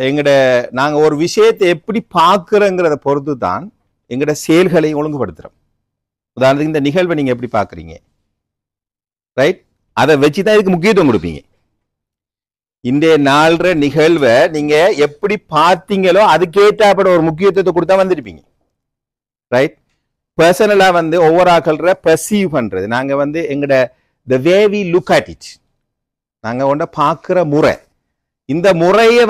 எங்கட நாங்க ஒரு விஷயத்தை எப்படி பார்க்குறோங்கிறத பொறுத்து தான் எங்கட செயல்களை ஒழுங்குபடுத்துறோம். உதாரணத்துக்கு இந்த நிகழ்வை நீங்க எப்படி பார்க்குறீங்க, ரைட்? அதை வச்சு தான் இதுக்கு முக்கியத்துவம் கொடுப்பீங்க. இன்றைய நாள்ற நிகழ்வை நீங்க எப்படி பார்த்தீங்களோ அதுக்கேற்றாப்பட ஒரு முக்கியத்துவத்தை கொடுத்தா வந்திருப்பீங்க, ரைட்? பர்சனலா ஒவ்வொரு ஆக்கள்ற பெர்சீவ் பண்றது, நாங்க எங்கட the way we look at it, நாங்க ஒன்றை பார்க்குற முறை, இந்த முறையை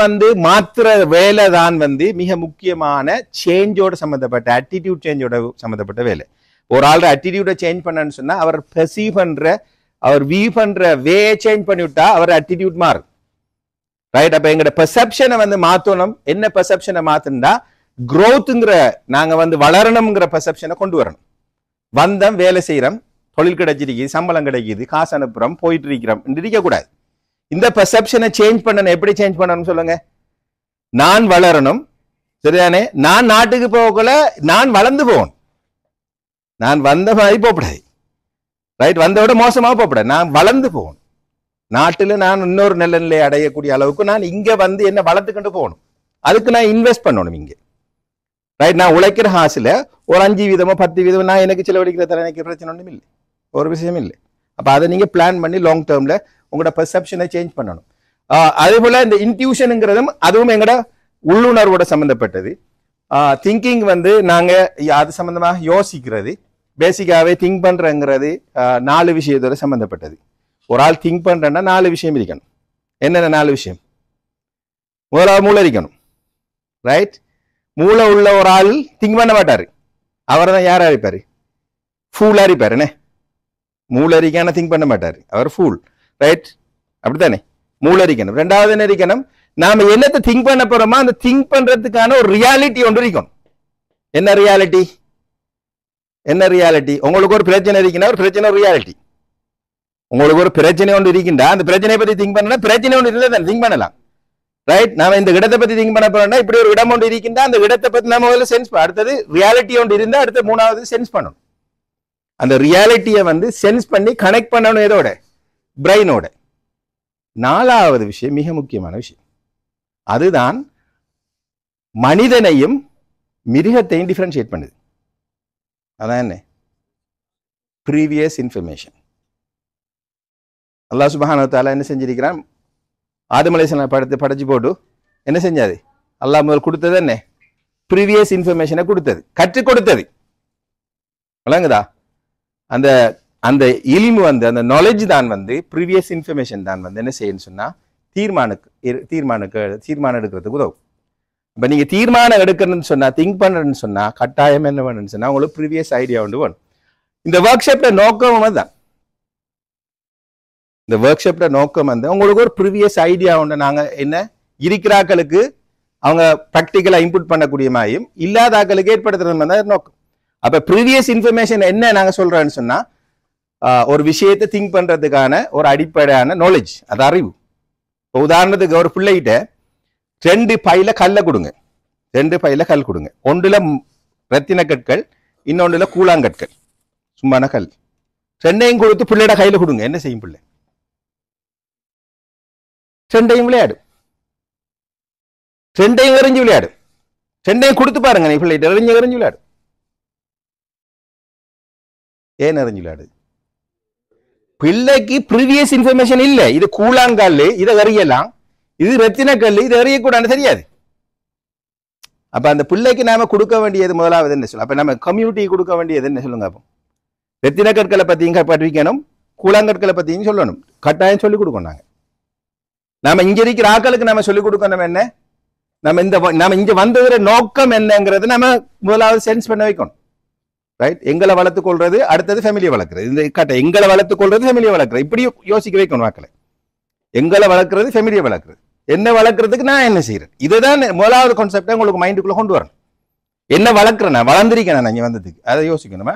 மாற்றுற வேலை தான் மிக முக்கியமான சேஞ்சோட சம்மந்தப்பட்ட ஆட்டிடியூட் சேஞ்சோட சம்மந்தப்பட்ட வேலை. ஒரு ஆள் ஆட்டிடியூட சேஞ்ச் பண்ணன்னு சொன்னா அவர் பெர்சீவ் பண்ற, அவர் வியூ பண்ற வே சேஞ்ச் பண்ணிவிட்டா அவர் ஆட்டிடியூட் மாறும், ரைட்? அப்ப எங்கட பெர்செப்ஷனை மாத்தணும். என்ன பெர்செப்ஷனை மாத்தணும்னா growthங்கிற, நாங்க வளரணுங்கிற பெர்செப்ஷனை கொண்டு வரணும். வந்தம், வேலை செய்யறோம், தொழில் கிடைச்சிருக்குது, சம்பளம் கிடைக்குது, காசு அனுப்புறோம், போயிட்டு இருக்கிறோம் இருக்கக்கூடாது. இந்த பெர்செப்ஷனை சேஞ்ச் பண்ணணும். எப்படி சேஞ்ச் பண்ணணும் சொல்லுங்க? நான் வளரணும், சரிதானே? நான் நாட்டுக்கு போகல, நான் வளர்ந்து போகணும். நான் வந்த மாதிரி போகக்கூடாது, ரைட்? வந்தோட மோசமாக போகக்கூடாது, நான் வளர்ந்து போகணும். நாட்டில் நான் இன்னொரு நல்ல நிலையை அடையக்கூடிய அளவுக்கு நான் இங்க என்ன வளர்த்துக்கிட்டு போகணும். அதுக்கு நான் இன்வெஸ்ட் பண்ணணும் இங்க, ரைட்? நான் உழைக்கிற காசுல ஒரு 5% 10% நான் எனக்கு செலவழிக்கிற எனக்கு பிரச்சனை ஒன்றும் இல்லை, ஒரு விஷயம் இல்லை. அப்ப அதை நீங்க பிளான் பண்ணி லாங் டேர்ம்ல உங்களோட பெர்செப்ஷனை சேஞ்ச் பண்ணணும். அதே போல இந்த இன்ட்யூஷனுங்கிறதும் அதுவும் எங்கட உள்ளுணர்வோட சம்பந்தப்பட்டது. திங்கிங் நாங்க அது சம்பந்தமாக யோசிக்கிறது, பேசிக்காவே திங்க் பண்றங்கிறது 4 விஷயத்தோட சம்பந்தப்பட்டது. ஒரு ஆள் திங்க் பண்றேன்னா 4 விஷயம் இருக்கணும். என்னென்ன 4 விஷயம்? முதலாவது மூளை இருக்கணும், ரைட்? மூளை உள்ள ஒரு ஆள் திங்க் பண்ண மாட்டாரு, அவர் தான் யாரா இருப்பாரு? ஃபூலா இருப்பாரு. என்ன மூளை இருக்கான திங்க் பண்ண மாட்டாரு, அவர் ஃபூல், ரைட்? அப்படித்தானே? மூளை இருக்கணும். 2வது என்ன இருக்கணும்? நாம என்னத்தை திங்க் பண்ண போறோமோ அந்த திங்க் பண்றதுக்கான ஒரு ரியாலிட்டி ஒன்று இருக்கணும். என்ன ரியாலிட்டி? என்ன ரியாலிட்டி? உங்களுக்கு ஒரு பிரச்சனை இருக்குன்னா ஒரு பிரச்சனை ஒரு ரியாலிட்டி. உங்களுக்கு ஒரு பிரச்சனை ஒன்று இருக்கின்றா அந்த பிரச்சனையை பத்தி திங்க் பண்ணா பிரச்சனை ஒன்று இல்லை திங்க் பண்ணலாம், ரைட்? நாம இந்த இடத்தை பத்தி திங்க் பண்ண போறோம்னா இப்படி ஒரு இடம் ஒன்று இருக்கின்றா அந்த இடத்தை பத்தி நம்ம முதல்ல சென்ஸ், அடுத்தது ரியாலிட்டி ஒன்று இருந்தா அடுத்த 3வது சென்ஸ் பண்ணணும். அந்த ரியாலிட்டியை சென்ஸ் பண்ணி கனெக்ட் பண்ணணும் எதோட? பிரெயினோட. 4வது விஷயம் மிக முக்கியமான விஷயம், அதுதான் மனிதனையும் மிருகத்தையும் டிஃபரன்ஷியேட் பண்ணுது. அதான் என்ன? Previous information. அல்லாஹ் சுப்ஹானஹு வ தஆலா என்ன செஞ்சிருக்கிறான்? ஆதம் அலைஹிஸ்ஸலாம் படைச்சு போட்டு என்ன செஞ்சாது? அல்லாஹ் முதல் கொடுத்தது என்ன? ப்ரீவியஸ் இன்ஃபர்மேஷனை கொடுத்தது, கற்றுக் கொடுத்தது. விளங்குதா? அந்த அந்த இல்மு அந்த நாலேஜ் தான் ப்ரீவியஸ் இன்ஃபர்மேஷன் தான் என்ன செய்யணும்னு சொன்னா தீர்மானம் எடுக்கிறதுக்கு உதவும். இப்போ நீங்க தீர்மானம் எடுக்கணும்னு சொன்னா, திங்க் பண்ணுறேன்னு சொன்னா கட்டாயம் என்ன பண்ணுன்னு சொன்னா உங்களுக்கு ப்ரீவியஸ் ஐடியா ஒன்று வேணும். இந்த ஒர்க் ஷாப்ல நோக்கம் தான், இந்த ஒர்க் ஷாப்ல நோக்கம் உங்களுக்கு ஒரு ப்ரீவியஸ் ஐடியா ஒன்று நாங்க என்ன இருக்கிறாக்களுக்கு அவங்க ப்ராக்டிக்கலா இன்புட் பண்ணக்கூடிய மாதிரியும் இல்லாத ஆக்களுக்கு ஏற்படுத்துறது தான் நோக்கம். அப்ப ப்ரீவியஸ் இன்ஃபர்மேஷன் என்ன நாங்க சொல்றோம்னு சொன்னா ஒரு விஷயத்தை திங்க் பண்றதுக்கான ஒரு அடிப்படையான நாலேஜ், அது அறிவு. இப்போ உதாரணத்துக்கு ஒரு பிள்ளைகிட்ட 2 பையில கல்லை கொடுங்க, 2 பையில கல் கொடுங்க. ஒன்றுல ரத்தின கற்கள், இன்னொன்றுல கூழாங்கற்கள், சும்மான கல். 2யும் கொடுத்து பிள்ளையோட கையில கொடுங்க. என்ன செய்யும் பிள்ளை? 2யும் விளையாடு, 2யும் எறிஞ்சு விளையாடு. 2யும் கொடுத்து பாருங்க, நீ பிள்ளைகிட்ட எறிஞ்சு விளையாடு. ஏன் எறிஞ்சு விளையாடு? பிள்ளைக்கு ப்ரீவியஸ் இன்ஃபர்மேஷன் இல்லை. இது கூழாங்கல், இதை எறியலாம், இது ரத்தின கல், இது எறியக்கூடாது, தெரியாது. அப்ப அந்த பிள்ளைக்கு நாம கொடுக்க வேண்டியது முதலாவது என்ன சொல்லுங்க? அப்ப நம்ம கம்யூனிட்டி கொடுக்க வேண்டியது என்ன சொல்லுங்க? அப்போ ரத்தின கற்களை பத்தியும் படிக்கணும், கூழாங்கற்களை பத்தியும் சொல்லணும், கட்டாயம் சொல்லிக் கொடுக்கணும். நாம இங்க இருக்கிற ஆக்களுக்கு நம்ம சொல்லிக் கொடுக்கணும் என்ன, நம்ம இங்க வந்ததுற நோக்கம் என்னங்கிறது நம்ம முதலாவது சென்ஸ் பண்ண வைக்கணும், ரைட்? எங்களை வளர்த்துக் கொள்றது, அடுத்தது ஃபேமிலியை வளர்க்குறது. இந்த கட்ட எங்களை வளர்த்துக் கொள்றது, ஃபேமிலியை வளர்க்குறது, இப்படி யோசிக்க வைக்கணும் மக்களை. எங்களை வளர்க்குறது, ஃபேமிலியை வளர்க்குறது, என்ன வளர்க்குறதுக்கு நான் என்ன செய்யறேன், இதுதான் முதலாவது கான்செப்டை உங்களுக்கு மைண்டுக்குள்ள கொண்டு வரணும். என்ன வளர்க்குறேன், நான் வளர்ந்துருக்கேன் நான் இங்க வந்ததுக்கு, அதை யோசிக்கணுமா?